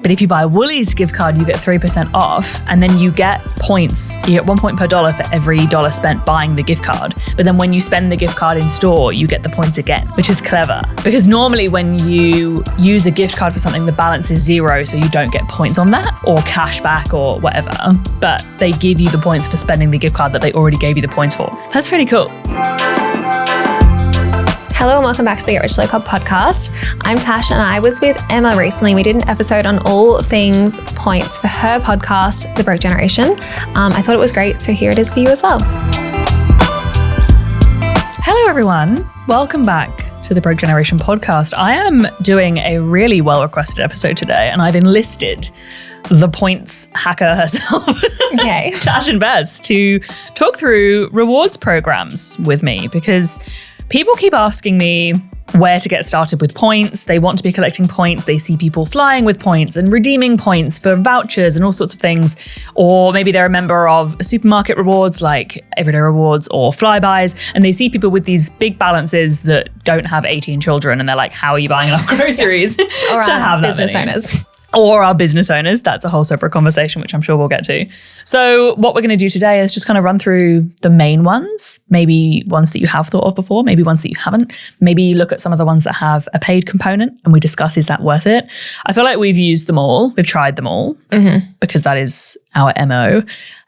But if you buy a Woolies gift card, you get 3% off, and then you get points. You get 1 point per dollar for every dollar spent buying the gift card. But then when you spend the gift card in store, you get the points again, which is clever. Because normally when you use a gift card for something, the balance is 0, so you don't get points on that or cash back or whatever. But they give you the points for spending the gift card that they already gave you the points for. That's pretty cool. Hello and welcome back to the Get Rich Slow Club podcast. I'm Tash and I was with Emma recently. We did an episode on all things points for her podcast, The Broke Generation. I thought it was great, so here it is for you as well. Hello everyone. Welcome back to the Broke Generation podcast. I am doing a really well-requested episode today, and I've enlisted the points hacker herself, Okay. Tash and Bez, to talk through rewards programs with me, because people keep asking me where to get started with points. They want to be collecting points. They see people flying with points and redeeming points for vouchers and all sorts of things. Or maybe they're a member of supermarket rewards like Everyday Rewards or Flybuys, and they see people with these big balances that don't have 18 children, and they're like, how are you buying enough groceries to have that business many? owners. Or our business owners. That's a whole separate conversation, which I'm sure we'll get to. So what we're going to do today is just kind of run through the main ones, maybe ones that you have thought of before, maybe ones that you haven't, maybe look at some of the ones that have a paid component and we discuss, is that worth it? I feel like we've used them all. We've tried them all because that is our MO.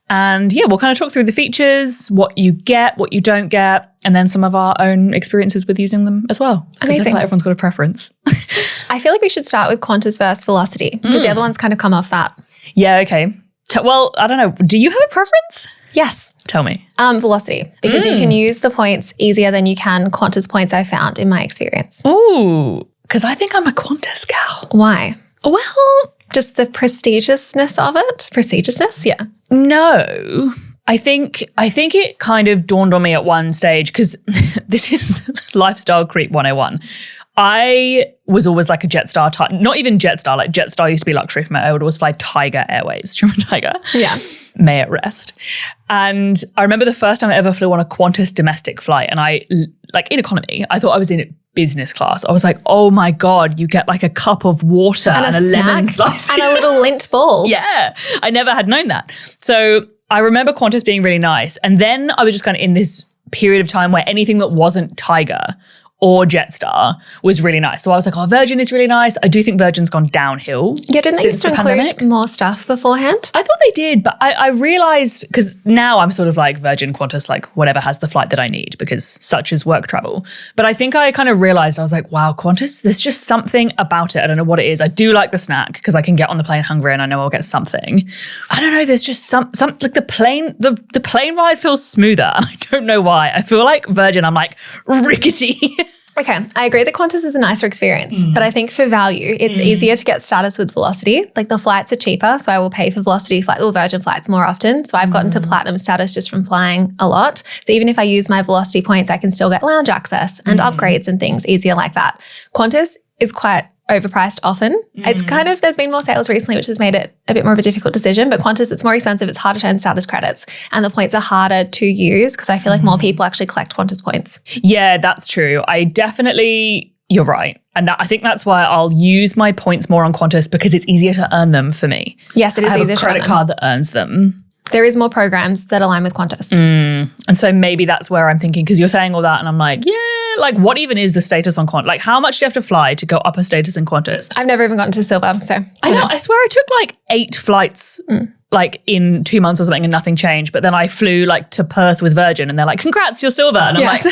And yeah, we'll kind of talk through the features, what you get, what you don't get, and then some of our own experiences with using them as well. Amazing. I feel like everyone's got a preference. I feel like we should start with Qantas versus Velocity because the other ones kind of come off that. Yeah, okay. Well, I don't know. Do you have a preference? Yes. Tell me. Velocity, because you can use the points easier than you can Qantas points, I found in my experience. Ooh, because I think I'm a Qantas gal. Why? Well, Just the prestigiousness of it? Prestigiousness? Yeah. no. I think it kind of dawned on me at one stage, because this is lifestyle creep 101. I was always like a Jetstar type, not even Jetstar, like Jetstar used to be luxury for me. I would always fly Tiger Airways. Do you remember Tiger? Yeah. May it rest. And I remember the first time I ever flew on a Qantas domestic flight, and I, like in economy, I thought I was in business class. I was like, oh my God, you get like a cup of water and a lemon slice. And a little lint ball. Yeah, I never had known that. So I remember Qantas being really nice. And then I was just kind of in this period of time where anything that wasn't Tiger or Jetstar was really nice. So I was like, oh, Virgin is really nice. I do think Virgin's gone downhill. Yeah, didn't they used to include pandemic. more stuff beforehand? I thought they did, but I realized, because now I'm sort of like Virgin, Qantas, like whatever has the flight that I need, because such is work travel. But I think I kind of realized, I was like, wow, Qantas, there's just something about it. I don't know what it is. I do like the snack because I can get on the plane hungry and I know I'll get something. I don't know. There's just some like the plane ride feels smoother. And I don't know why. I feel like Virgin, I'm like rickety. Okay, I agree that Qantas is a nicer experience, but I think for value, it's easier to get status with Velocity. Like the flights are cheaper, so I will pay for Velocity or Virgin flights more often. So I've gotten to platinum status just from flying a lot. So even if I use my Velocity points, I can still get lounge access and upgrades and things easier like that. Qantas is quite overpriced often. It's kind of, there's been more sales recently, which has made it a bit more of a difficult decision. But Qantas, it's more expensive. It's harder to earn status credits. And the points are harder to use because I feel like more people actually collect Qantas points. Yeah, that's true. You're right. And I think that's why I'll use my points more on Qantas, because it's easier to earn them for me. Yes, it is easier to earn them. I have a credit card that earns them. There is more programs that align with Qantas. And so maybe that's where I'm thinking, because you're saying all that and I'm like, yeah, like what even is the status on Qantas? Like how much do you have to fly to go up a status in Qantas? I've never even gotten to silver, so I know. I swear I took like 8 flights like in 2 months or something and nothing changed. But then I flew like to Perth with Virgin and they're like, congrats, you're silver. And I'm like,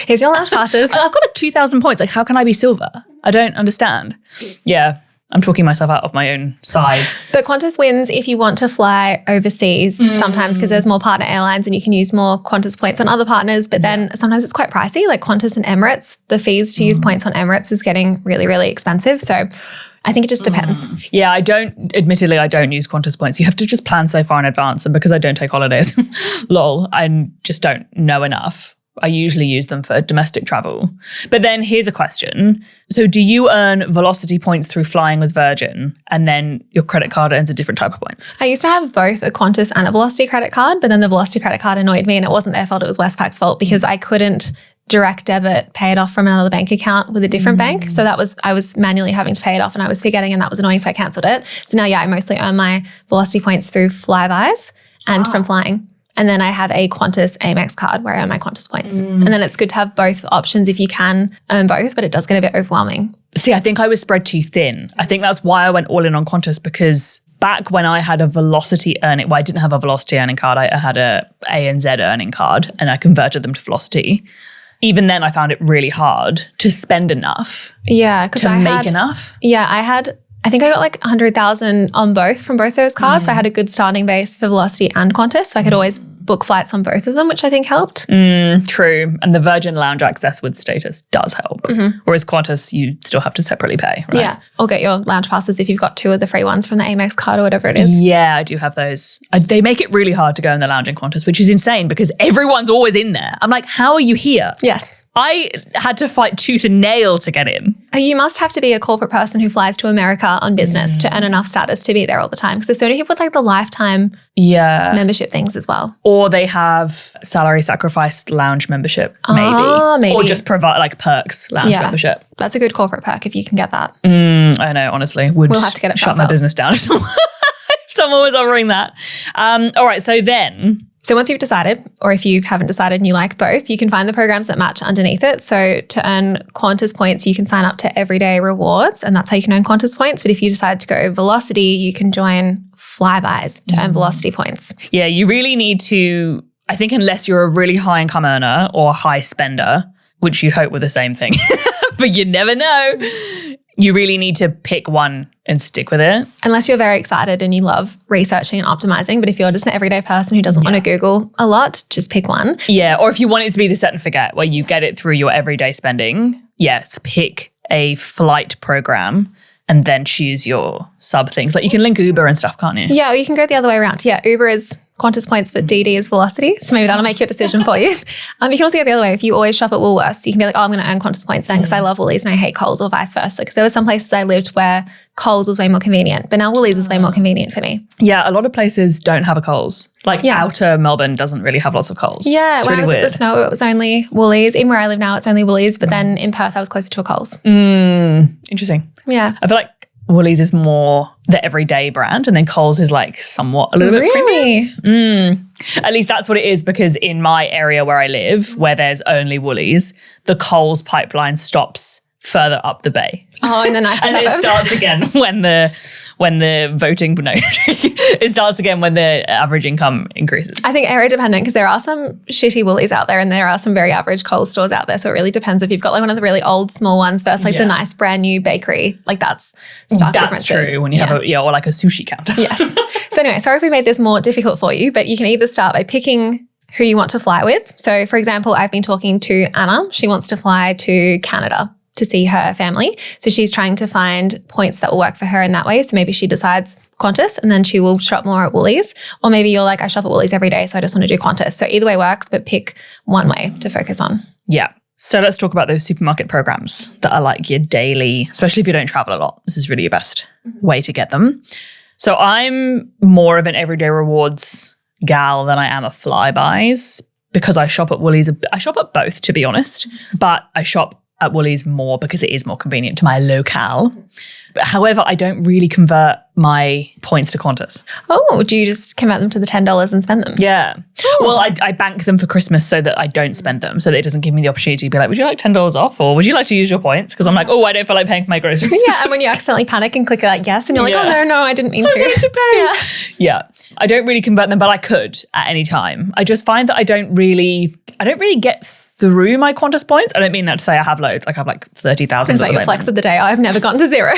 here's your lounge passes. I've got like 2,000 points. Like how can I be silver? I don't understand. Yeah. I'm talking myself out of my own side. But Qantas wins if you want to fly overseas sometimes, because there's more partner airlines and you can use more Qantas points on other partners. But then sometimes it's quite pricey, like Qantas and Emirates. The fees to use points on Emirates is getting really, really expensive. So I think it just depends. Yeah, I don't use Qantas points. You have to just plan so far in advance. And because I don't take holidays, lol, I just don't know enough. I usually use them for domestic travel. But then here's a question. So do you earn Velocity points through flying with Virgin and then your credit card earns a different type of points? I used to have both a Qantas and a Velocity credit card, but then the Velocity credit card annoyed me and it wasn't their fault, it was Westpac's fault because I couldn't direct debit, pay it off from another bank account with a different bank. So I was manually having to pay it off and I was forgetting, and that was annoying. So I cancelled it. So now, I mostly earn my Velocity points through Flybuys and from flying. And then I have a Qantas Amex card where I earn my Qantas points. And then it's good to have both options if you can earn both, but it does get a bit overwhelming. See, I think I was spread too thin. I think that's why I went all in on Qantas, because back when I had a Velocity earning, I didn't have a Velocity earning card. I had a ANZ earning card and I converted them to Velocity. Even then I found it really hard to spend enough. Yeah. Because to make enough. Yeah. I think I got like 100,000 on from both those cards. So I had a good starting base for Velocity and Qantas. So I could always book flights on both of them, which I think helped. True. And the Virgin Lounge access with status does help. Whereas Qantas, you still have to separately pay, right? Yeah. Or get your lounge passes if you've got 2 of the free ones from the Amex card or whatever it is. Yeah, I do have those. They make it really hard to go in the lounge in Qantas, which is insane because everyone's always in there. I'm like, how are you here? Yes. I had to fight tooth and nail to get in. You must have to be a corporate person who flies to America on business to earn enough status to be there all the time. Because there's so many people with like the lifetime membership things as well. Or they have salary sacrificed lounge membership, maybe. Or just provide like perks lounge membership. That's a good corporate perk if you can get that. I know, honestly. We'll have to get it shut my business down if someone was offering that. All right, So once you've decided, or if you haven't decided and you like both, you can find the programs that match underneath it. So to earn Qantas points, you can sign up to Everyday Rewards, and that's how you can earn Qantas points. But if you decide to go Velocity, you can join Flybuys to earn Velocity points. Yeah, you really need to, I think unless you're a really high income earner or a high spender, which you hope were the same thing, but you never know, you really need to pick one and stick with it. Unless you're very excited and you love researching and optimizing. But if you're just an everyday person who doesn't want to Google a lot, just pick one. Yeah. Or if you want it to be the set and forget where you get it through your everyday spending, yes, pick a flight program and then choose your sub things. Like you can link Uber and stuff, can't you? Yeah, or you can go the other way around. Yeah, Uber is Qantas points, but DD is Velocity. So maybe that'll make your decision for you. You can also go the other way. If you always shop at Woolworths, you can be like, I'm going to earn Qantas points then because I love Woolies and I hate Coles, or vice versa. Because there were some places I lived where Coles was way more convenient, but now Woolies is way more convenient for me. Yeah, a lot of places don't have a Coles. Like outer Melbourne doesn't really have lots of Coles. Yeah, when I was at the Snow, it was only Woolies. Even where I live now, it's only Woolies. But then in Perth, I was closer to a Coles. Interesting. Yeah. I feel like Woolies is more the everyday brand, and then Coles is like somewhat a little bit premium. At least that's what it is, because in my area where I live, where there's only Woolies, the Coles pipeline stops further up the bay. Oh, in the nice and it starts again when the voting, no, it starts again when the average income increases. I think area dependent, because there are some shitty Woolies out there and there are some very average Coles stores out there. So it really depends if you've got like one of the really old small ones versus like the nice brand new bakery. Like that's stark differences. That's true when you have or like a sushi counter. Yes. So anyway, sorry if we made this more difficult for you, but you can either start by picking who you want to fly with. So for example, I've been talking to Anna. She wants to fly to Canada to see her family. So she's trying to find points that will work for her in that way. So maybe she decides Qantas and then she will shop more at Woolies. Or maybe you're like, I shop at Woolies every day, so I just want to do Qantas. So either way works, but pick one way to focus on. Yeah. So let's talk about those supermarket programs that are like your daily, especially if you don't travel a lot. This is really your best way to get them. So I'm more of an everyday rewards gal than I am a Flybuys, because I shop at Woolies. I shop at both, to be honest, but I shop at Woolies more because it is more convenient to my locale. However, I don't really convert my points to Qantas. Oh, do you just convert them to the $10 and spend them? Yeah. Oh. Well, I bank them for Christmas so that I don't spend them, so that it doesn't give me the opportunity to be like, would you like $10 off, or would you like to use your points? Because I'm like, I don't feel like paying for my groceries. Yeah, and when you accidentally panic and click like yes, and you're like, oh no, I didn't mean to. I meant to pay. Yeah. I don't really convert them, but I could at any time. I just find that I don't really get through my Qantas points. I don't mean that to say I have loads. Like I have like 30,000. Is that your flex of the day? I've never gotten to zero.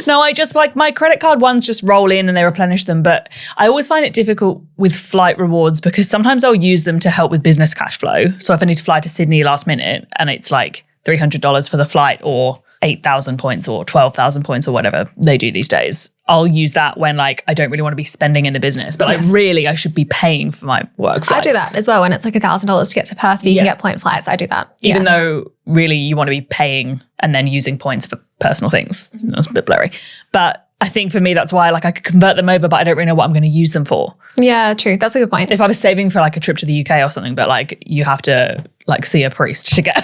No, I just like my credit card ones just roll in and they replenish them. But I always find it difficult with flight rewards because sometimes I'll use them to help with business cash flow. So if I need to fly to Sydney last minute and it's like $300 for the flight, or 8,000 points or 12,000 points or whatever they do these days, I'll use that when like I don't really want to be spending in the business, but I should be paying for my work flights. I do that as well when it's like $1,000 to get to Perth, but you can get point flights. I do that. Even though really you want to be paying and then using points for personal things. That's a bit blurry. But I think for me, that's why like I could convert them over, but I don't really know what I'm going to use them for. Yeah, true. That's a good point. If I was saving for like a trip to the UK or something, but like you have to like see a priest to get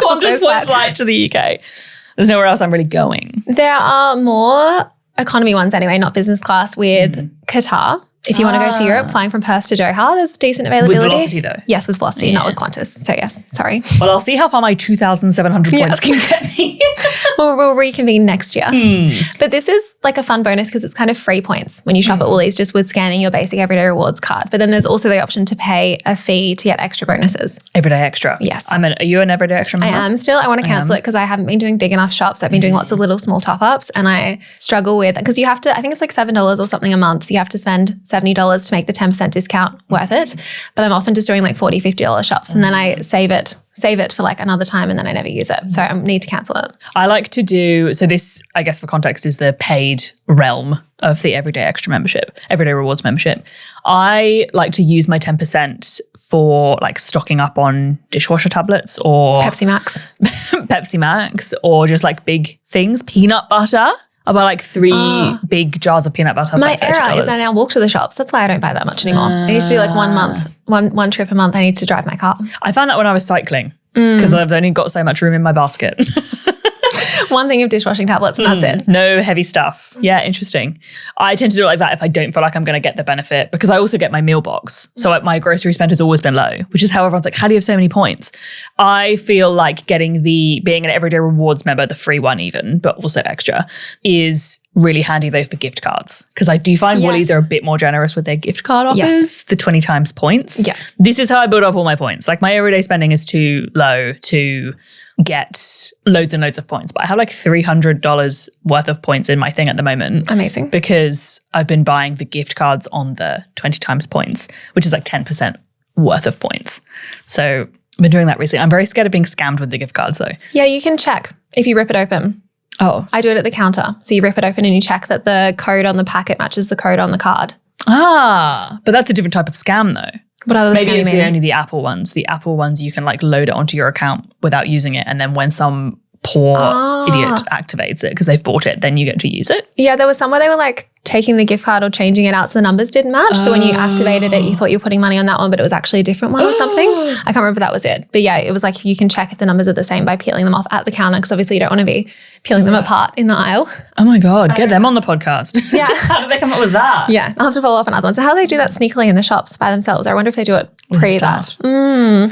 Qantas one flight to the UK. There's nowhere else I'm really going. There are more economy ones anyway, not business class, with Qatar. If you want to go to Europe, flying from Perth to Doha, there's decent availability. With Velocity though? Yes, with Velocity, not with Qantas. So yes, sorry. Well, I'll see how far my 2,700 points can get me. We'll reconvene next year. But this is like a fun bonus because it's kind of free points when you shop at Woolies just with scanning your basic Everyday Rewards card. But then there's also the option to pay a fee to get extra bonuses. Everyday Extra? Yes. Are you an Everyday Extra member? I am still. I want to cancel it because I haven't been doing big enough shops. I've been doing lots of little small top-ups and I struggle with, because you have to, I think it's like $7 or something a month. So you have to spend $70 to make the 10% discount worth it. But I'm often just doing like $40, $50 shops and then I save it for like another time and then I never use it. So I need to cancel it. I like to do, so this, I guess for context, is the paid realm of the Everyday Extra membership, Everyday Rewards membership. I like to use my 10% for like stocking up on dishwasher tablets or Pepsi Max. Pepsi Max, or just like big things, peanut butter. I buy like 3 big jars of peanut butter. My like error is I now walk to the shops. That's why I don't buy that much anymore. I used to do like one trip a month. I need to drive my car. I found that when I was cycling because I've only got so much room in my basket. One thing of dishwashing tablets and that's it. No heavy stuff. Yeah, interesting. I tend to do it like that if I don't feel like I'm going to get the benefit, because I also get my meal box. So my grocery spend has always been low, which is how everyone's like, how do you have so many points? I feel like being an Everyday Rewards member, the free one even, but also extra, is really handy though for gift cards, because I do find Woolies are a bit more generous with their gift card offers, the 20 times points. Yeah. This is how I build up all my points. Like my everyday spending is too low to get loads and loads of points, but I have like $300 worth of points in my thing at the moment. Amazing. Because I've been buying the gift cards on the 20 times points, which is like 10% worth of points. So I've been doing that recently. I'm very scared of being scammed with the gift cards though. Yeah, you can check if you rip it open. Oh. I do it at the counter. So you rip it open and you check that the code on the packet matches the code on the card. Ah, but that's a different type of scam though. What other Maybe scam it's only the Apple ones. The Apple ones, you can like load it onto your account without using it. And then when some poor idiot activates it because they've bought it, then you get to use it. Yeah, there was some where they were like taking the gift card or changing it out so the numbers didn't match. So when you activated it, you thought you were putting money on that one, but it was actually a different one or something. I can't remember if that was it. But yeah, it was like you can check if the numbers are the same by peeling them off at the counter, because obviously you don't want to be peeling them apart in the aisle. Oh my God, get them on the podcast. Yeah. How did they come up with that? Yeah, I'll have to follow up on other ones. So how do they do that sneakily in the shops by themselves? I wonder if they do it pre that.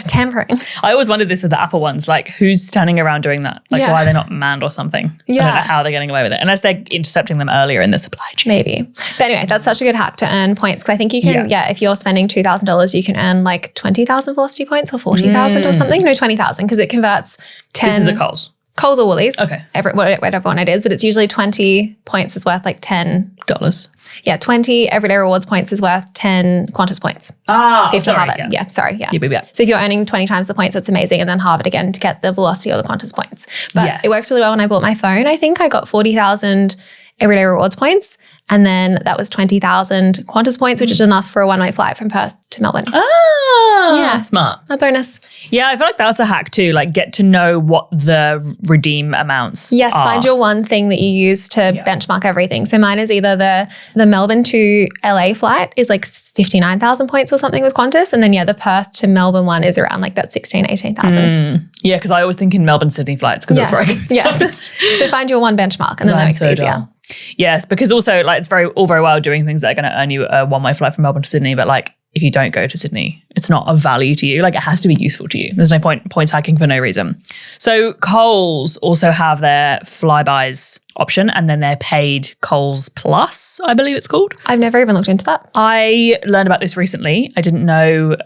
Tampering. I always wondered this with the Apple ones, like who's standing around doing that? Like why are they not manned or something? Yeah. I don't know how they're getting away with it, unless they're intercepting them earlier in the supply chain. Maybe. But anyway, that's such a good hack to earn points, because I think you can, if you're spending $2,000, you can earn like 20,000 Velocity points or 40,000 or something. No, 20,000, because it converts 10. This is a Coles. Coles or Woolies. Okay. Whatever one it is, but it's usually 20 points is worth like $10. Yeah, 20 Everyday Rewards points is worth 10 Qantas points. Ah, so you have to halve it. Yeah, sorry. Yeah. So if you're earning 20 times the points, that's amazing. And then halve it again to get the Velocity or the Qantas points. But it works really well. When I bought my phone, I think I got 40,000 Everyday Rewards points. And then that was 20,000 Qantas points, which is enough for a one-way flight from Perth to Melbourne. Ah, yeah, smart. A bonus. Yeah, I feel like that's a hack too. Like get to know what the redeem amounts are. Find your one thing that you use to benchmark everything. So mine is either the Melbourne to LA flight is like 59,000 points or something with Qantas. And then the Perth to Melbourne one is around like that 16,000, 18,000. Yeah, because I always think in Melbourne, Sydney flights, because that's where I go. Yes. So find your one benchmark and then that makes it easier. Dull. Yes, because also like it's all very well doing things that are going to earn you a one-way flight from Melbourne to Sydney, but like if you don't go to Sydney, it's not of value to you. Like it has to be useful to you. There's no points hacking for no reason. So Coles also have their Flybuys option, and then their paid Coles Plus, I believe it's called. I've never even looked into that. I learned about this recently. I didn't know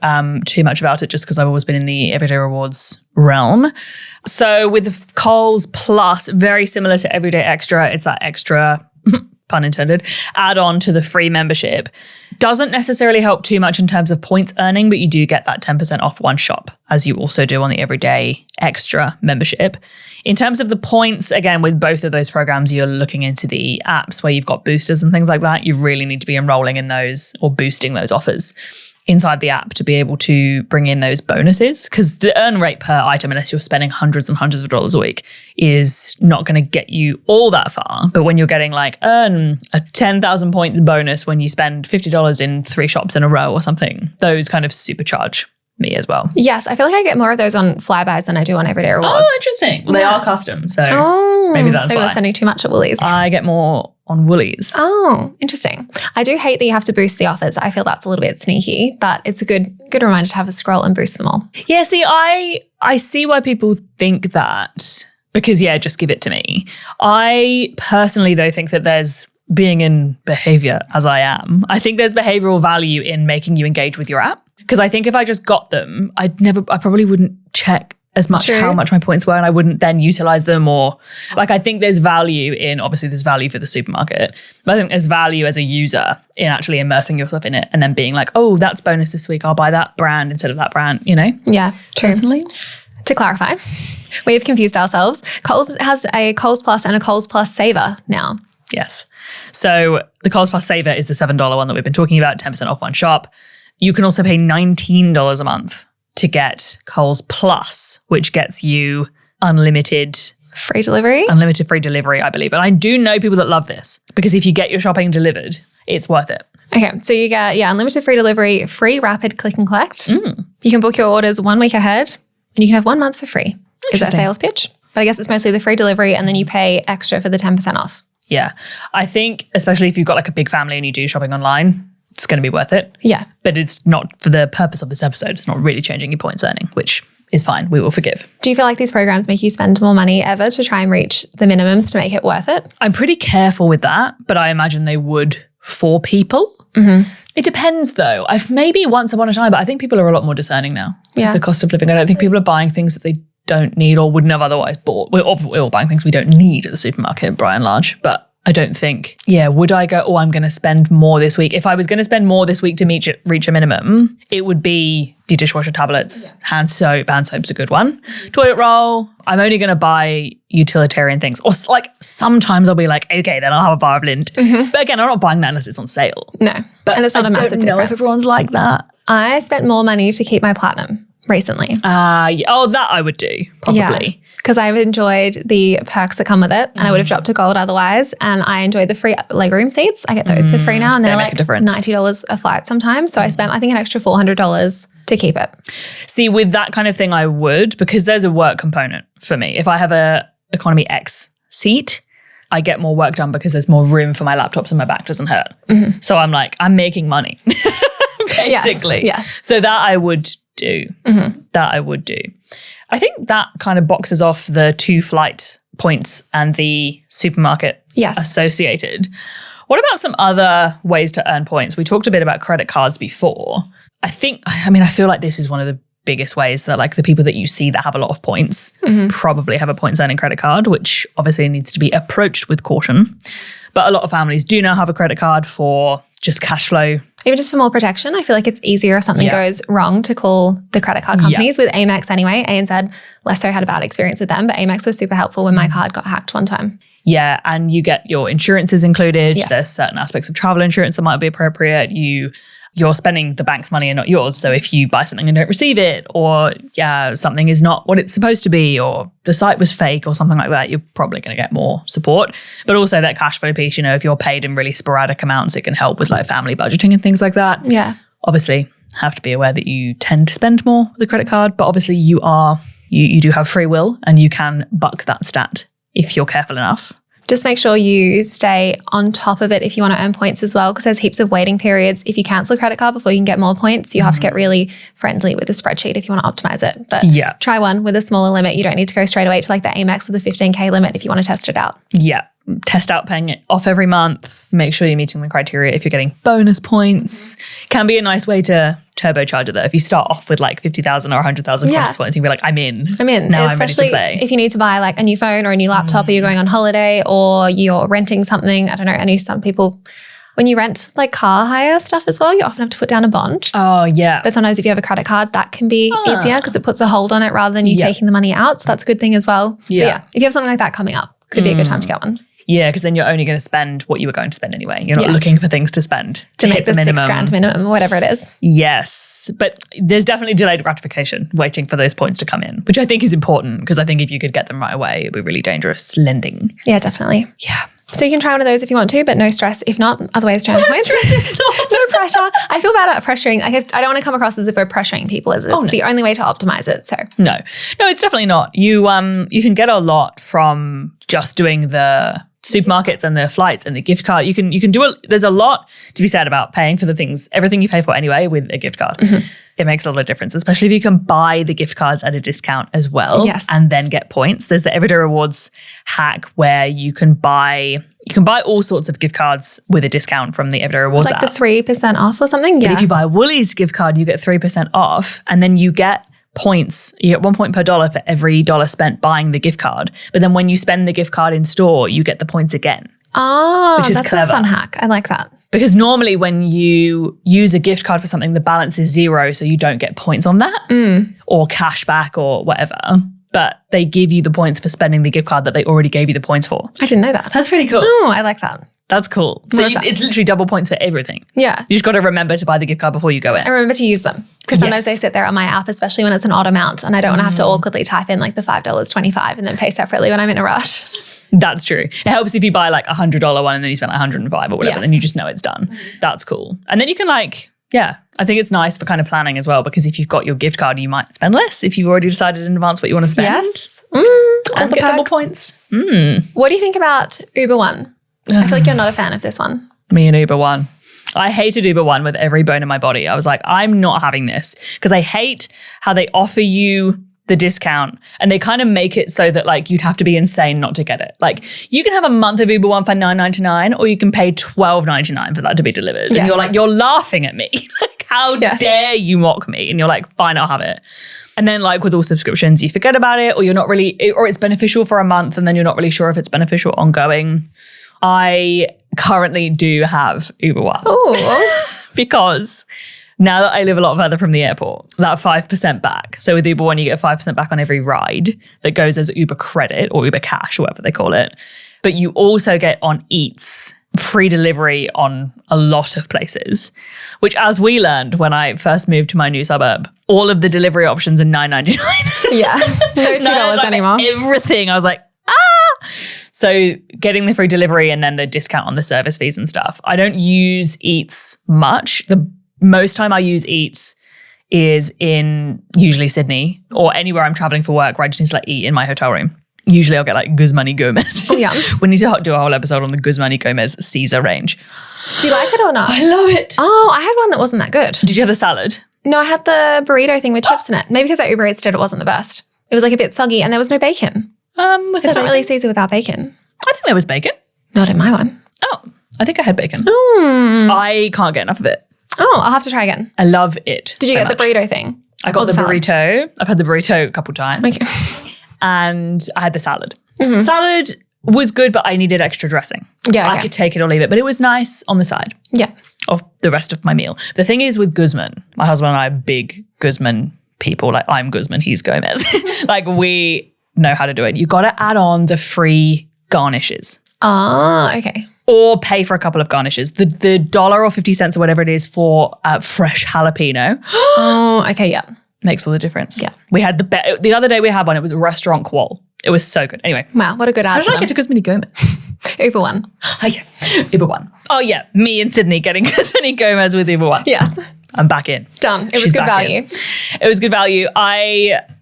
too much about it just because I've always been in the Everyday Rewards realm. So with Coles Plus, very similar to Everyday Extra, it's that extra pun intended, add on to the free membership. Doesn't necessarily help too much in terms of points earning, but you do get that 10% off one shop, as you also do on the Everyday Extra membership. In terms of the points, again, with both of those programs, you're looking into the apps where you've got boosters and things like that. You really need to be enrolling in those or boosting those offers. inside the app to be able to bring in those bonuses, because the earn rate per item, unless you're spending hundreds and hundreds of dollars a week, is not going to get you all that far. But when you're getting like earn a 10,000 points bonus when you spend $50 in 3 shops in a row or something, those kind of supercharge me as well. Yes, I feel like I get more of those on Flybuys than I do on Everyday Rewards. Oh, interesting. Well, they are custom, so maybe that's why. I'm spending too much at Woolies. I get more on Woolies. Oh, interesting. I do hate that you have to boost the offers. I feel that's a little bit sneaky, but it's a good reminder to have a scroll and boost them all. Yeah, see, I see why people think that, because just give it to me. I personally, though, think that there's, being in behavior as I am, I think there's behavioral value in making you engage with your app. Because I think if I just got them, I probably wouldn't check as much how much my points were, and I wouldn't then utilize them, or like, I think there's value in, obviously there's value for the supermarket, but I think there's value as a user in actually immersing yourself in it and then being like, oh, that's bonus this week, I'll buy that brand instead of that brand, Yeah, true. Personally. To clarify, we have confused ourselves. Coles has a Coles Plus and a Coles Plus Saver now. Yes. So the Coles Plus Saver is the $7 one that we've been talking about, 10% off one shop. You can also pay $19 a month to get Coles Plus, which gets you unlimited free delivery, I believe. And I do know people that love this, because if you get your shopping delivered, it's worth it. Okay, so you get unlimited free delivery, free rapid click and collect. You can book your orders 1 week ahead, and you can have 1 month for free. Is that a sales pitch? But I guess it's mostly the free delivery, and then you pay extra for the 10% off. Yeah, I think especially if you've got like a big family and you do shopping online, it's going to be worth it. Yeah. But it's not, for the purpose of this episode, it's not really changing your points earning, which is fine. We will forgive. Do you feel like these programs make you spend more money ever to try and reach the minimums to make it worth it? I'm pretty careful with that, but I imagine they would for people. It depends though. I've maybe once upon a time, but I think people are a lot more discerning now. Yeah. The cost of living. I don't think people are buying things that they don't need or wouldn't have otherwise bought. We're all buying things we don't need at the supermarket by and large, but I don't think, would I go, oh, I'm going to spend more this week? If I was going to spend more this week to reach a minimum, it would be the dishwasher tablets, hand soap's a good one. Toilet roll, I'm only going to buy utilitarian things. Or like sometimes I'll be like, okay, then I'll have a bar of lint. But again, I'm not buying that unless it's on sale. No, and it's not a massive difference. I don't know if everyone's like that. I spent more money to keep my platinum recently. Oh, that I would do, probably. Yeah. Because I've enjoyed the perks that come with it, and I would have dropped to gold otherwise. And I enjoyed the free legroom seats. I get those for free now, and they're like $90 a flight sometimes. So I spent, I think, an extra $400 to keep it. See, with that kind of thing, I would, because there's a work component for me. If I have a Economy X seat, I get more work done because there's more room for my laptops and my back doesn't hurt. So I'm like, I'm making money, basically. Yes. So that I would do. That I would do. I think that kind of boxes off the 2 flight points and the supermarket associated. What about some other ways to earn points? We talked a bit about credit cards before. I feel like this is one of the biggest ways that like the people that you see that have a lot of points probably have a points earning credit card, which obviously needs to be approached with caution. But a lot of families do now have a credit card for just cash flow. Even just for more protection, I feel like it's easier if something goes wrong to call the credit card companies. With Amex anyway. ANZ, less so, had a bad experience with them, but Amex was super helpful when my card got hacked one time. Yeah, and you get your insurances included. Yes. There's certain aspects of travel insurance that might be appropriate. You're spending the bank's money and not yours. So if you buy something and don't receive it, or something is not what it's supposed to be, or the site was fake or something like that, you're probably going to get more support. But also that cash flow piece, if you're paid in really sporadic amounts, it can help with like family budgeting and things like that. Yeah. Obviously, have to be aware that you tend to spend more with a credit card, but obviously you do have free will and you can buck that stat if you're careful enough. Just make sure you stay on top of it if you want to earn points as well, because there's heaps of waiting periods. If you cancel a credit card before you can get more points, you have to get really friendly with the spreadsheet if you want to optimize it. But try one with a smaller limit. You don't need to go straight away to like the Amex or the 15K limit if you want to test it out. Yeah. Test out paying it off every month. Make sure you're meeting the criteria. If you're getting bonus points, can be a nice way to turbocharge it though. If you start off with like 50,000 or 100,000 bonus points, you can be like, I'm in. Now Especially I'm ready to play. If you need to buy like a new phone or a new laptop, or you're going on holiday, or you're renting something. I don't know. I know some people, when you rent like car hire stuff as well, you often have to put down a bond. Oh, yeah. But sometimes if you have a credit card, that can be easier because it puts a hold on it rather than you taking the money out. So that's a good thing as well. Yeah. But if you have something like that coming up, could be a good time to get one. Yeah, because then you're only going to spend what you were going to spend anyway. You're not Yes. looking for things to spend. To make hit the minimum. $6,000 minimum, whatever it is. Yes, but there's definitely delayed gratification waiting for those points to come in, which I think is important because I think if you could get them right away, it'd be really dangerous lending. Yeah, definitely. Yeah. So you can try one of those if you want to, but no stress. If not, other ways to earn points. No pressure. I feel bad at pressuring. I don't want to come across as if we're pressuring people. It's no. the only way to optimize it. So No, it's definitely not. You can get a lot from just doing the supermarkets and the flights and the gift card. You can do there's a lot to be said about paying for the things, everything you pay for anyway with a gift card. Mm-hmm. It makes a lot of difference, especially if you can buy the gift cards at a discount as well. Yes. And then get points. There's the Everyday Rewards hack where you can buy all sorts of gift cards with a discount from the Everyday Rewards like app. the 3% off or something. Yeah. But if you buy a Woolies gift card, you get 3% off, and then you get points. You get 1 point per dollar for every dollar spent buying the gift card. But then when you spend the gift card in store, you get the points again. Oh, which is that's clever. a fun hack. I like that. Because normally when you use a gift card for something, the balance is zero, so you don't get points on that or cash back or whatever. But they give you the points for spending the gift card that they already gave you the points for. I didn't know that. That's pretty cool. Oh, I like that. That's cool. So Love that. it's literally double points for everything. Yeah. You just got to remember to buy the gift card before you go in. I remember to use them because sometimes Yes. they sit there on my app, especially when it's an odd amount and I don't want to have to awkwardly type in like the $5.25 and then pay separately when I'm in a rush. That's true. It helps if you buy like $100 one and then you spend like $105 or whatever, Yes. then you just know it's done. That's cool. And then you can I think it's nice for kind of planning as well, because if you've got your gift card, you might spend less if you've already decided in advance what you want to spend. Yes. All And the get double perks. points. What do you think about Uber One? I feel like you're not a fan of this one. Me and Uber One. I hated Uber One with every bone in my body. I was like, I'm not having this, because I hate how they offer you the discount and they kind of make it so that like you'd have to be insane not to get it. Like you can have a month of Uber One for $9.99 or you can pay $12.99 for that to be delivered. Yes. And you're like, you're laughing at me. Like how Yes. dare you mock me? And you're like, fine, I'll have it. And then like with all subscriptions, you forget about it, or you're not really, or it's beneficial for a month and then you're not really sure if it's beneficial ongoing. I currently do have Uber One. Oh, Because now that I live a lot further from the airport, that 5% back. So with Uber One, you get 5% back on every ride that goes as Uber credit or Uber cash, or whatever they call it. But you also get on Eats free delivery on a lot of places, which, as we learned when I first moved to my new suburb, all of the delivery options are $9.99. yeah. No $2 like anymore. Everything. I was like, So getting the free delivery and then the discount on the service fees and stuff. I don't use Eats much. The most time I use Eats is in usually Sydney or anywhere I'm traveling for work where I just need to like eat in my hotel room. Usually I'll get like Guzmani Gomez. Oh, yeah. We need to do a whole episode on the Guzmani Gomez Caesar range. Do you like it or not? I love it. Oh, I had one that wasn't that good. Did you have the salad? No, I had the burrito thing with chips in it. Maybe because I Uber Eats did, it wasn't the best. It was like a bit soggy and there was no bacon. Was It's there not really bacon? Caesar without bacon. I think there was bacon. Not in my one. Oh, I think I had bacon. Mm. I can't get enough of it. Oh, I'll have to try again. I love it. Did you so get much. the burrito thing? I got Or the salad? burrito. I've had the burrito a couple times. Okay. And I had the salad. Salad was good, but I needed extra dressing. Yeah, I okay. could take it or leave it, but it was nice on the side Yeah. of the rest of my meal. The thing is with Guzman, my husband and I are big Guzman people. Like I'm Guzman, he's Gomez. Like we know how to do it. You got to add on the free garnishes Ah, okay. or pay for a couple of garnishes. The $1 or 50 cents or whatever it is for fresh jalapeno Oh, okay, yeah. makes all the difference. Yeah. We had the other day we had one. It was a restaurant qual. It was so good. Anyway. Wow, what a good How ad did for I them. get to Guzmani Gomez? Uber One. Oh, yeah. Uber One. Oh, yeah. Me in Sydney getting Guzmani Gomez with Uber One. Yes. I'm back in. Done. It was She's good back value. in. It was good value.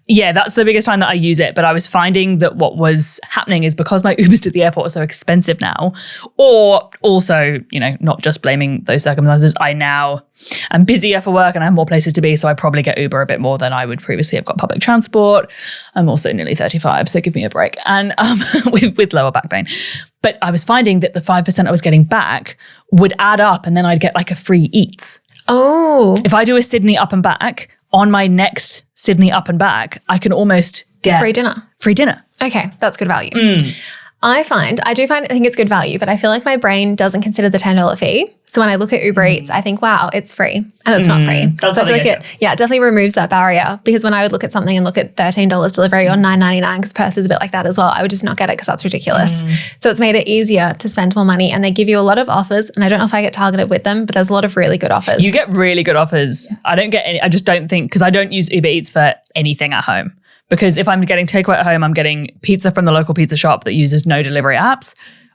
That's the biggest time that I use it. But I was finding that what was happening is because my Ubers to the airport are so expensive now, or also, not just blaming those circumstances, I now am busier for work and I have more places to be. So I probably get Uber a bit more than I would previously have got public transport. I'm also nearly 35, so give me a break. And with lower back pain. But I was finding that the 5% I was getting back would add up and then I'd get like a free Eats. Oh. If I do a Sydney up and back, on my next Sydney up and back, I can almost get Free dinner. Free dinner. Okay, that's good value. I think it's good value, but I feel like my brain doesn't consider the $10 fee. So when I look at Uber Eats, I think, wow, it's free. And it's not free. So I feel like it definitely removes that barrier, because when I would look at something and look at $13 delivery or $9.99, because Perth is a bit like that as well, I would just not get it because that's ridiculous. So it's made it easier to spend more money, and they give you a lot of offers. And I don't know if I get targeted with them, but there's a lot of really good offers. You get really good offers. I don't get any, I just don't think, because I don't use Uber Eats for anything at home. Because if I'm getting takeaway at home, I'm getting pizza from the local pizza shop that uses no delivery apps,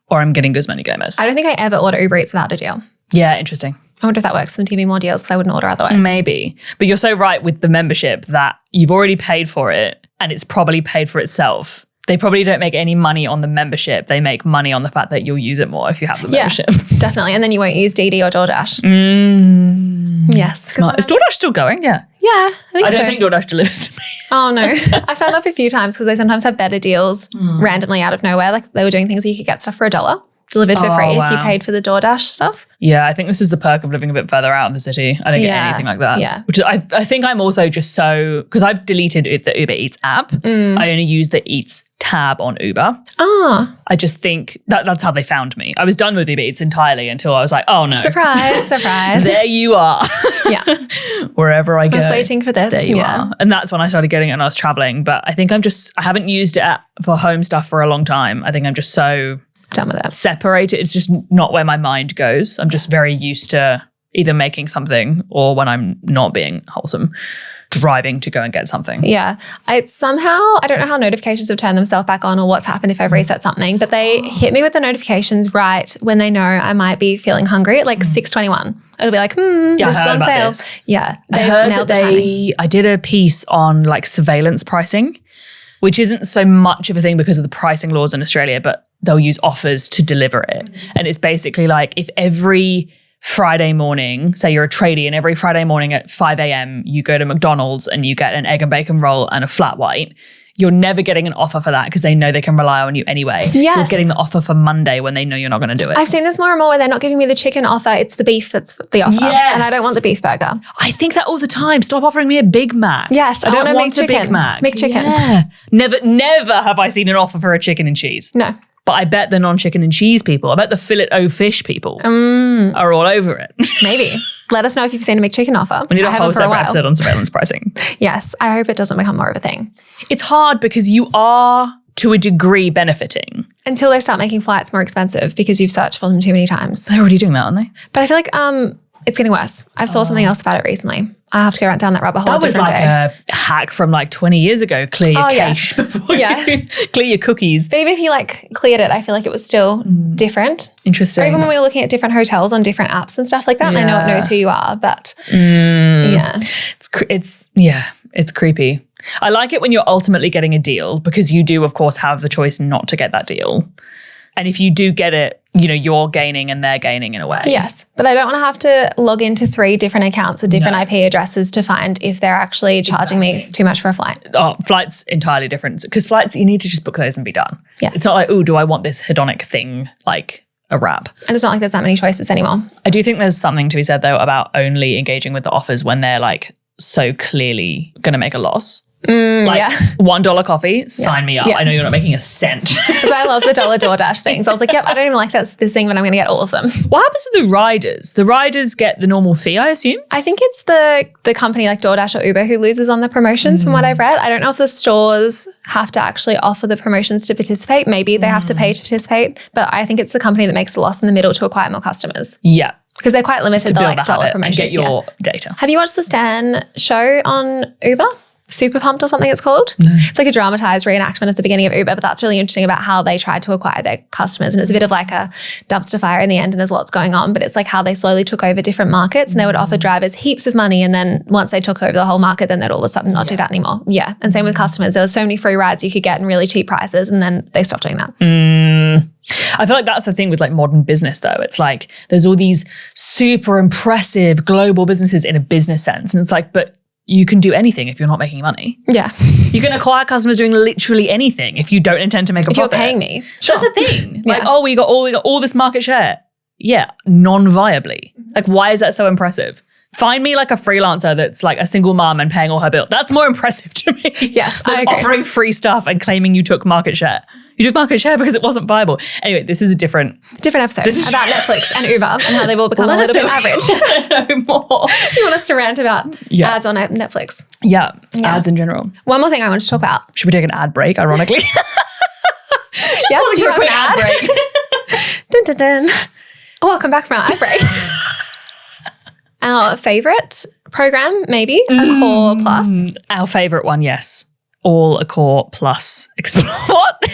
or I'm getting Guzman y Gomez. I don't think I ever order Uber Eats without a deal. Yeah, interesting. I wonder if that works for them to give me more deals, because I wouldn't order otherwise. Maybe. But you're so right with the membership that you've already paid for it and it's probably paid for itself. They probably don't make any money on the membership. They make money on the fact that you'll use it more if you have the membership. Definitely. And then you won't use DD or DoorDash. Yes. Is DoorDash still going? Yeah. Yeah, I think so. I don't think DoorDash delivers to me. Oh, no. I've signed up a few times because they sometimes have better deals randomly out of nowhere. Like they were doing things where you could get stuff for $1 delivered for free if you paid for the DoorDash stuff. Yeah, I think this is the perk of living a bit further out of the city. I don't get anything like that. Yeah. Which is, I think I'm also just so, because I've deleted the Uber Eats app. I only use the Eats tab on Uber. I just think that's how they found me. I was done with Uber Eats entirely until I was like, oh no. Surprise. There you are. Yeah. Wherever I go. I was waiting for this. There you are. And that's when I started getting it when I was traveling. But I think I haven't used it for home stuff for a long time. I think I'm just so done with it. Separated. It's just not where my mind goes. I'm just very used to either making something, or when I'm not being wholesome, driving to go and get something. Yeah. I don't know how notifications have turned themselves back on or what's happened if I've reset something, but they hit me with the notifications right when they know I might be feeling hungry at like 6:21. It'll be like, this is on sale. Yeah. I heard that I did a piece on like surveillance pricing, which isn't so much of a thing because of the pricing laws in Australia, but they'll use offers to deliver it. And it's basically like if every Friday morning, say you're a tradie, and every Friday morning at 5 a.m. you go to McDonald's and you get an egg and bacon roll and a flat white, you're never getting an offer for that because they know they can rely on you anyway. Yes. You're getting the offer for Monday when they know you're not going to do it. I've seen this more and more where they're not giving me the chicken offer. It's the beef that's the offer. Yes. And I don't want the beef burger. I think that all the time. Stop offering me a Big Mac. Yes. I don't want a Big Mac. McChicken. Yeah. Never have I seen an offer for a chicken and cheese. No. But I bet the non-chicken and cheese people, I bet the Filet-O-Fish people are all over it. Maybe. Let us know if you've seen a McChicken offer. We need a whole separate episode on surveillance pricing. Yes. I hope it doesn't become more of a thing. It's hard because you are, to a degree, benefiting. Until they start making flights more expensive because you've searched for them too many times. They're already doing that, aren't they? But I feel like it's getting worse. I saw something else about it recently. I have to go down that rabbit hole. That was like a hack from like 20 years ago. Clear your cache before you clear your cookies. But even if you like cleared it, I feel like it was still different. Interesting. Or even when we were looking at different hotels on different apps and stuff like that. And I know it knows who you are, but it's creepy. I like it when you're ultimately getting a deal because you do, of course, have the choice not to get that deal. And if you do get it, you're gaining and they're gaining in a way. Yes, but I don't want to have to log into 3 different accounts with different IP addresses to find if they're actually charging me too much for a flight. Oh, flights entirely different. Because flights, you need to just book those and be done. Yeah. It's not like, do I want this hedonic thing like a wrap? And it's not like there's that many choices anymore. I do think there's something to be said, though, about only engaging with the offers when they're like so clearly going to make a loss. $1 coffee, sign me up. I know you're not making a cent. That's why I love the $1 DoorDash things. I was like, I don't even like this thing, but I'm going to get all of them. What happens to the riders? The riders get the normal fee, I assume? I think it's the company like DoorDash or Uber who loses on the promotions from what I've read. I don't know if the stores have to actually offer the promotions to participate. Maybe they have to pay to participate, but I think it's the company that makes the loss in the middle to acquire more customers. Yeah. Because they're quite limited, the like dollar promotions. And get your data. Have you watched the Stan show on Uber? Super Pumped or something it's called. No. It's like a dramatized reenactment of the beginning of Uber, but that's really interesting about how they tried to acquire their customers. And it's a bit of like a dumpster fire in the end and there's lots going on, but it's like how they slowly took over different markets and they would offer drivers heaps of money. And then once they took over the whole market, then they'd all of a sudden not do that anymore. Yeah. And same with customers. There were so many free rides you could get and really cheap prices. And then they stopped doing that. I feel like that's the thing with like modern business though. It's like there's all these super impressive global businesses in a business sense. And it's like, but you can do anything if you're not making money. Yeah. You can acquire customers doing literally anything if you don't intend to make a profit. If you're paying me. Sure. That's the thing. Like, we got all this market share. Yeah, non-viably. Like, why is that so impressive? Find me like a freelancer that's like a single mom and paying all her bills. That's more impressive to me. Yes, than I agree. Offering free stuff and claiming you took market share. You took market share because it wasn't viable. Anyway, this is a different episode about Netflix and Uber and how they've all become a little bit average. No more. You want us to rant about ads on Netflix? Yeah, ads in general. One more thing I want to talk about. Should we take an ad break, ironically? Yes, do you have an ad break? Dun, dun, dun. Welcome back from our ad break. Our favourite program, maybe, Accor Plus. Our favourite one, yes. All Accor Plus. What?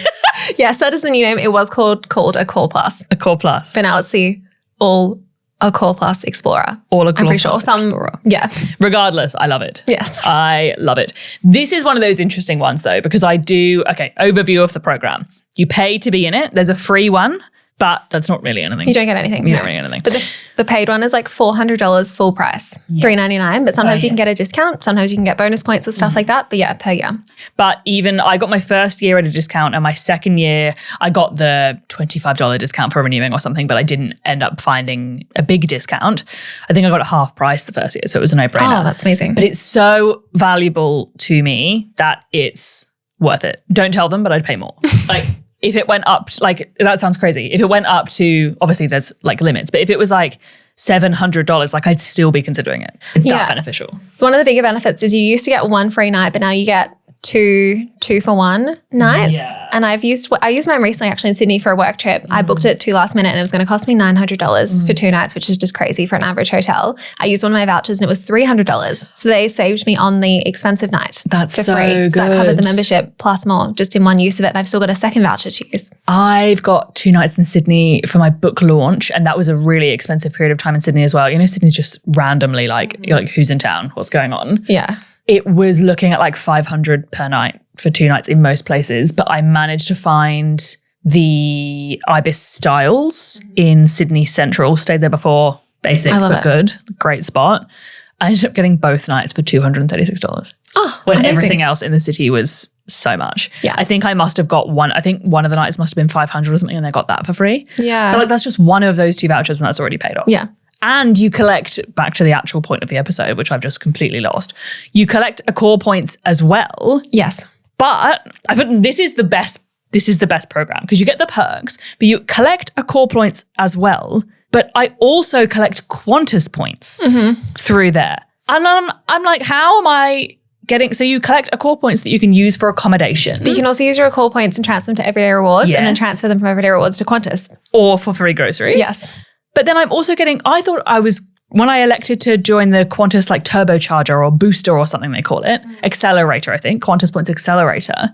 Yes, that is the new name. It was called Accor Plus. Accor Plus. But now it's the All Accor Plus Explorer. All Accor I'm pretty Plus sure. Explorer. Yeah. Regardless, I love it. Yes. I love it. This is one of those interesting ones though, because overview of the program. You pay to be in it. There's a free one, but that's not really anything. You don't get anything. You don't really get anything. But the paid one is like $400 full price, $399. But sometimes you can get a discount. Sometimes you can get bonus points and stuff like that. But yeah, per year. But even I got my first year at a discount and my second year, I got the $25 discount for renewing or something, but I didn't end up finding a big discount. I think I got a half price the first year, so it was a no-brainer. Oh, that's amazing. But it's so valuable to me that it's worth it. Don't tell them, but I'd pay more. Like, if it went up, like, that sounds crazy. If it went up to, obviously there's like limits, but if it was like $700, like I'd still be considering it. It's that beneficial. One of the bigger benefits is you used to get one free night, but now you get two for one nights. Yeah. And I used mine recently actually in Sydney for a work trip. I booked it too last minute and it was going to cost me $900 for 2 nights, which is just crazy for an average hotel. I used one of my vouchers and it was $300. So they saved me on the expensive night. That's for so free. good. So that covered the membership plus more just in one use of it. And I've still got a second voucher to use. I've got 2 nights in Sydney for my book launch, and that was a really expensive period of time in Sydney as well. You know, Sydney's just randomly like, you're like, who's in town? What's going on? Yeah. It was looking at like $500 per night for 2 nights in most places, but I managed to find the Ibis Styles in Sydney Central. Stayed there before, basic but good, great spot. I ended up getting both nights for $236. Oh, when amazing. Everything else in the city was so much. Yeah. I think I must have got one. I think one of the nights must have been $500 or something, and I got that for free. Yeah. But like that's just one of those 2 vouchers, and that's already paid off. Yeah. And you collect, back to the actual point of the episode, which I've just completely lost. You collect Accor points as well. Yes. But this is the best program because you get the perks, but you collect Accor points as well. But I also collect Qantas points through there. And I'm like, how am I getting, so you collect Accor points that you can use for accommodation. But you can also use your Accor points and transfer them to Everyday Rewards and then transfer them from Everyday Rewards to Qantas. Or for free groceries. Yes. But then I'm also getting, I thought I was, when I elected to join the Qantas like turbocharger or booster or something they call it, accelerator I think, Qantas Points Accelerator,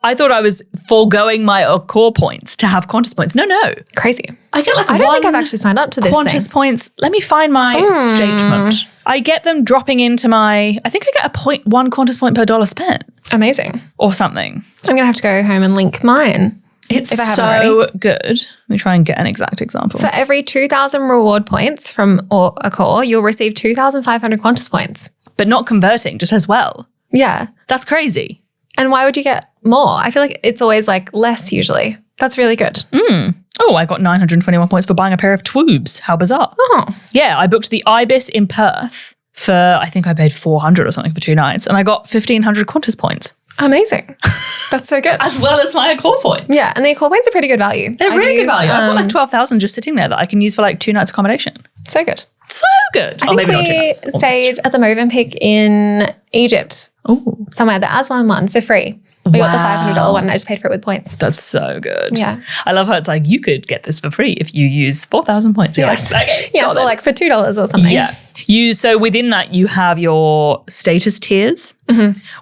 I thought I was foregoing my Accor points to have Qantas points. No. Crazy. I get like I don't think I've actually signed up to this Qantas thing. points. Let me find my statement. I get them dropping into my, I think I get one Qantas point per dollar spent. Amazing. Or something. I'm going to have to go home and link mine. It's if I haven't so already. good. Let me try and get an exact example. For every 2,000 reward points from Accor, you'll receive 2,500 Qantas points. But not converting, just as well. Yeah. That's crazy. And why would you get more? I feel like it's always like less usually. That's really good. Oh, I got 921 points for buying a pair of Twoobs. How bizarre. Oh. Yeah, I booked the Ibis in Perth for, I think I paid $400 or something for 2 nights, and I got 1,500 Qantas points. Amazing. That's so good. As well as my Accor points. Yeah, and the Accor points are pretty good value. They're really good value. I've got like 12,000 just sitting there that I can use for like 2 nights accommodation. So good. So good. I think we stayed at the Movenpick in Egypt. Oh, Somewhere, the Aswan one for free. We got the $500 one and I just paid for it with points. That's so good. Yeah. I love how it's like you could get this for free if you use 4,000 points. You're Yes. like, okay, Yeah, so like for $2 or something. Yeah. So within that, you have your status tiers,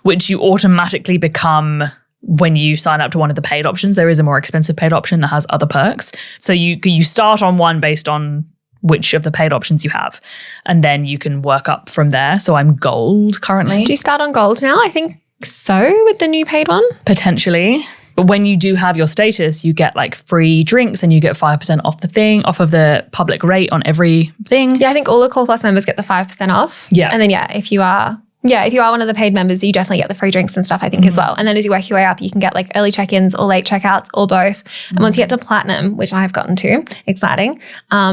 which you automatically become when you sign up to one of the paid options. There is a more expensive paid option that has other perks. So you start on one based on which of the paid options you have, and then you can work up from there. So I'm gold currently. Do you start on gold now? I think so with the new paid one. Potentially. But when you do have your status, you get like free drinks and you get 5% off of the public rate on everything. Yeah, I think all Accor Plus members get the 5% off. Yeah. And then if you are one of the paid members, you definitely get the free drinks and stuff, I think, as well. And then as you work your way up, you can get like early check-ins or late checkouts or both. And once you get to platinum, which I've gotten to, exciting,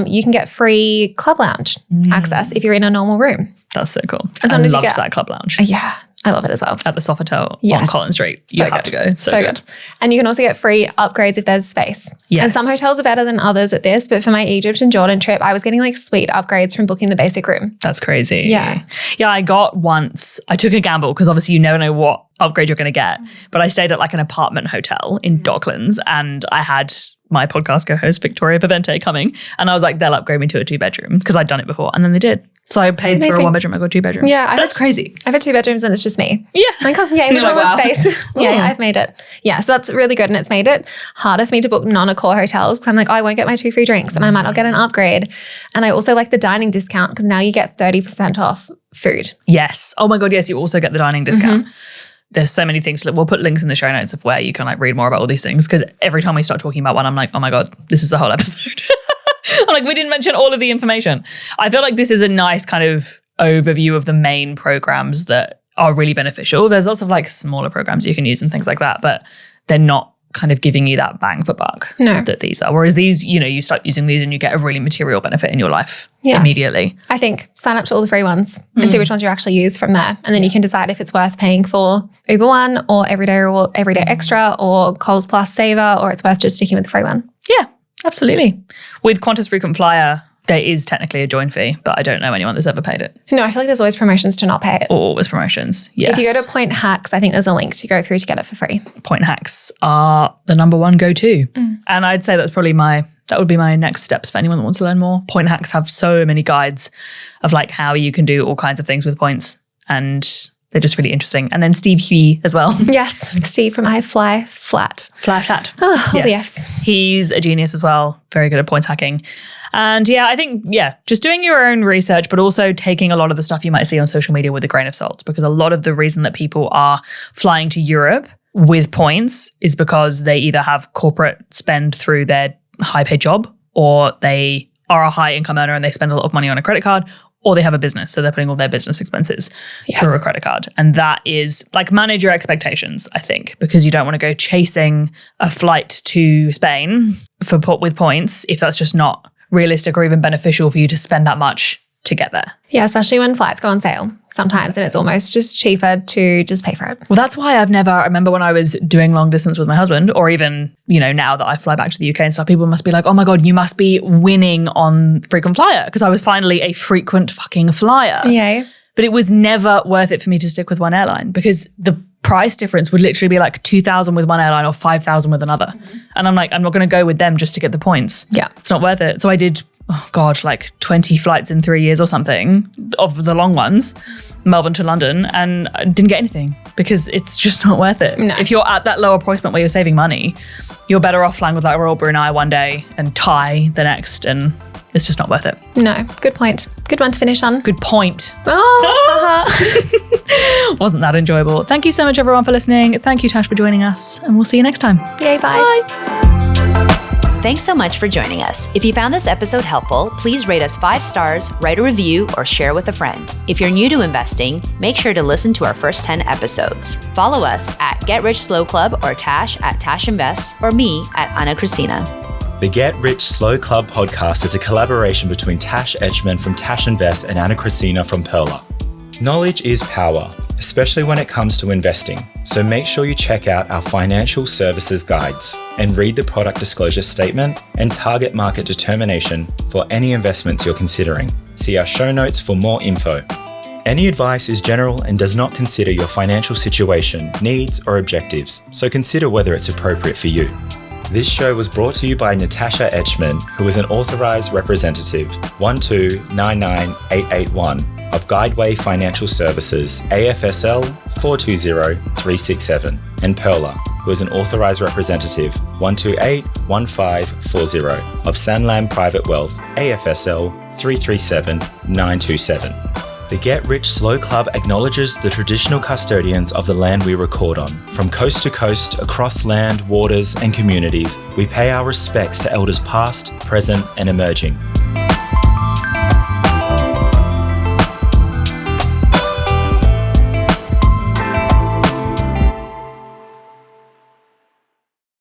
you can get free club lounge access if you're in a normal room. That's so cool. As long as you loved get that club lounge. Yeah. I love it as well. At the Sofitel on Yes. Collins Street. So You have to go. So good. And you can also get free upgrades if there's space. Yes. And some hotels are better than others at this, but for my Egypt and Jordan trip, I was getting like sweet upgrades from booking the basic room. That's crazy. Yeah. Yeah, I got once, I took a gamble because obviously you never know what upgrade you're going to get. But I stayed at like an apartment hotel in Docklands and I had my podcast co-host Victoria Pavente coming and I was like, they'll upgrade me to a 2-bedroom because I'd done it before. And then they did. So I paid for a 1-bedroom, I got a 2-bedroom. Yeah. That's crazy. I've had 2 bedrooms and it's just me. Yeah. Like, oh, yeah, even You're like, more wow. space. Yeah, I've made it. Yeah, so that's really good. And it's made it harder for me to book non-Accor hotels because I'm like, oh, I won't get my 2 free drinks and I might not get an upgrade. And I also like the dining discount because now you get 30% off food. Yes. Oh my God, yes, you also get the dining discount. There's so many things. We'll put links in the show notes of where you can like read more about all these things because every time we start talking about one, I'm like, oh my God, this is a whole episode. I'm like, we didn't mention all of the information. I feel like this is a nice kind of overview of the main programs that are really beneficial. There's lots of like smaller programs you can use and things like that, but they're not kind of giving you that bang for buck that these are. Whereas these, you know, you start using these and you get a really material benefit in your life immediately. I think sign up to all the free ones and see which ones you actually use from there. And then you can decide if it's worth paying for Uber One or Everyday Extra or Coles Plus Saver, or it's worth just sticking with the free one. Yeah, absolutely. With Qantas Frequent Flyer, there is technically a join fee, but I don't know anyone that's ever paid it. No, I feel like there's always promotions to not pay it. Always promotions, yes. If you go to Point Hacks, I think there's a link to go through to get it for free. Point Hacks are the number one go-to. And I'd say that's probably that would be my next steps for anyone that wants to learn more. Point Hacks have so many guides of like how you can do all kinds of things with points and they're just really interesting. And then Steve Huey as well. Yes, Steve from I Fly Flat. Fly Flat. Oh, yes. He's a genius as well. Very good at points hacking. And yeah, I think, just doing your own research, but also taking a lot of the stuff you might see on social media with a grain of salt, because a lot of the reason that people are flying to Europe with points is because they either have corporate spend through their high paid job, or they are a high income earner and they spend a lot of money on a credit card, or they have a business, so they're putting all their business expenses through a credit card. And that is like, manage your expectations, I think, because you don't want to go chasing a flight to Spain with points if that's just not realistic or even beneficial for you to spend that much to get there. Yeah, especially when flights go on sale sometimes, and it's almost just cheaper to just pay for it. Well, that's why I remember when I was doing long distance with my husband, or even, now that I fly back to the UK and stuff, people must be like, oh my God, you must be winning on Frequent Flyer, because I was finally a frequent fucking flyer. Yeah. But it was never worth it for me to stick with one airline, because the price difference would literally be like 2,000 with one airline or 5,000 with another. And I'm like, I'm not going to go with them just to get the points. Yeah. It's not worth it. So I did, like 20 flights in 3 years or something of the long ones, Melbourne to London, and I didn't get anything because it's just not worth it. No. If you're at that lower price point where you're saving money, you're better off flying with like Royal Brunei one day and Thai the next, and it's just not worth it. No, good point. Good one to finish on. Good point. Oh, Wasn't that enjoyable? Thank you so much, everyone, for listening. Thank you, Tash, for joining us, and we'll see you next time. Yay, bye. Bye. Thanks so much for joining us. If you found this episode helpful, please rate us 5 stars, write a review, or share with a friend. If you're new to investing, make sure to listen to our first 10 episodes. Follow us at Get Rich Slow Club, or Tash at Tash Invests, or me at Anna Christina. The Get Rich Slow Club podcast is a collaboration between Tash Etchman from Tash Invest and Anna Christina from Perla. Knowledge is power, especially when it comes to investing. So make sure you check out our financial services guides and read the product disclosure statement and target market determination for any investments you're considering. See our show notes for more info. Any advice is general and does not consider your financial situation, needs, or objectives, so consider whether it's appropriate for you. This show was brought to you by Natasha Etchman, who is an authorized representative 1299881 of Guideway Financial Services, AFSL 420367, and Perla, who is an authorized representative 1281540 of Sanlam Private Wealth, AFSL 337927. The Get Rich Slow Club acknowledges the traditional custodians of the land we record on. From coast to coast, across land, waters, and communities, we pay our respects to elders past, present, and emerging.